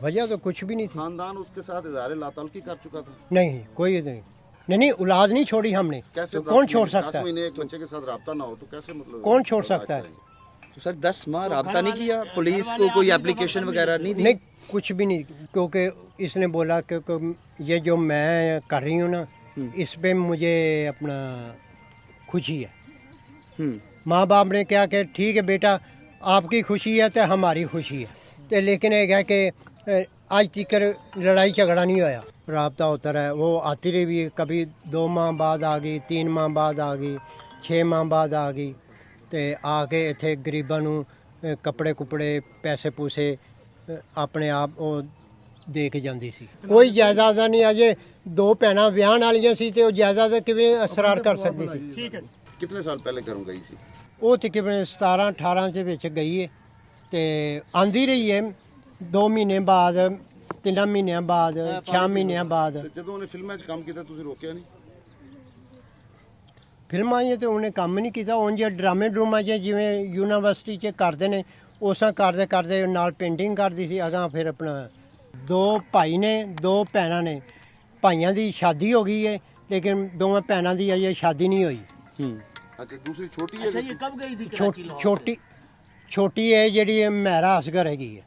वजह तो कुछ भी नहीं थी। खानदान उसके साथ इज़हार लातल्की कर चुका था। नहीं, कोई नहीं, औलाद नहीं छोड़ी हमने। कैसे तो कौन छोड़ सकता 10 है? महीने एक बच्चे के साथ रब्ता ना हो तो कैसे मतलब कौन छोड़ सकता है? तो सर 10 माह रब्ता नहीं किया, पुलिस को कोई एप्लीकेशन वगैरह नहीं दी? नहीं, कुछ भी नहीं, क्योंकि इसने बोला कि ये जो मैं कर रही हूँ ना, इस पे मुझे अपना खुशी है। माँ बाप ने क्या कि ठीक है बेटा, आपकी खुशी है तो हमारी खुशी है, तो लेकिन एक है कि आज तक लड़ाई झगड़ा नहीं होया, रब्ता होता रहा। वो आती रही भी, कभी 2 माह बाद आ गई, 3 माह बाद आ गई, 6 माह बाद आ गई, ਤੇ ਆ ਕੇ ਇੱਥੇ ਗਰੀਬਾਂ ਨੂੰ ਕੱਪੜੇ ਕੁਪੜੇ ਪੈਸੇ ਪੂਸੇ ਆਪਣੇ ਆਪ ਉਹ ਦੇ ਕੇ ਜਾਂਦੀ ਸੀ। ਕੋਈ ਜਾਇਦਾਦ ਨਹੀਂ, ਅਜੇ 2 ਭੈਣਾਂ ਵਿਆਹਣ ਵਾਲੀਆਂ ਸੀ ਤੇ ਉਹ ਜਾਇਦਾਦ ਕਿਵੇਂ ਅਸਰਾਰ ਕਰ ਸਕਦੀ ਸੀ? ਠੀਕ ਹੈ। ਕਿੰਨੇ ਸਾਲ ਪਹਿਲੇ ਘਰੋਂ ਗਈ ਸੀ? ਉਹ ਤਕਰੀਬਨ 17 18 ਦੇ ਵਿੱਚ ਗਈ ਹੈ ਤੇ ਆਂਦੀ ਰਹੀ ਹੈ 2 ਮਹੀਨੇ ਬਾਅਦ, 3 ਮਹੀਨਿਆਂ ਬਾਅਦ, 6 ਮਹੀਨਿਆਂ ਬਾਅਦ। ਜਦੋਂ ਉਹਨੇ ਫਿਲਮਾਂ 'ਚ ਕੰਮ ਕੀਤਾ ਤੁਸੀਂ ਰੋਕਿਆ ਨਹੀਂ? ਫਿਲਮਾਂ 'ਚ ਤਾਂ ਉਹਨੇ ਕੰਮ ਨਹੀਂ ਕੀਤਾ, ਉਂਝ ਡਰਾਮੇ ਡਰੂਮਾਂ 'ਚ ਜਿਵੇਂ ਯੂਨੀਵਰਸਿਟੀ 'ਚ ਕਰਦੇ ਨੇ ਉਸਾਂ ਕਰਦੇ ਕਰਦੇ ਨਾਲ ਪੇਂਟਿੰਗ ਕਰਦੀ ਸੀ। ਅਗਾਂ ਫਿਰ ਆਪਣਾ 2 ਭਾਈ ਨੇ, 2 ਭੈਣਾਂ ਨੇ। ਭਾਈਆਂ ਦੀ ਸ਼ਾਦੀ ਹੋ ਗਈ ਹੈ ਲੇਕਿਨ ਦੋਵਾਂ ਭੈਣਾਂ ਦੀ ਅਜੇ ਸ਼ਾਦੀ ਨਹੀਂ ਹੋਈ। ਅੱਛਾ, ਦੂਸਰੀ ਛੋਟੀ ਹੈ? अच्छा, ये कब गई थी? ਛੋਟੀ ਹੈ ਜਿਹੜੀ ਮਹਿਰਾ ਅਸਗਰ ਹੈਗੀ ਹੈ।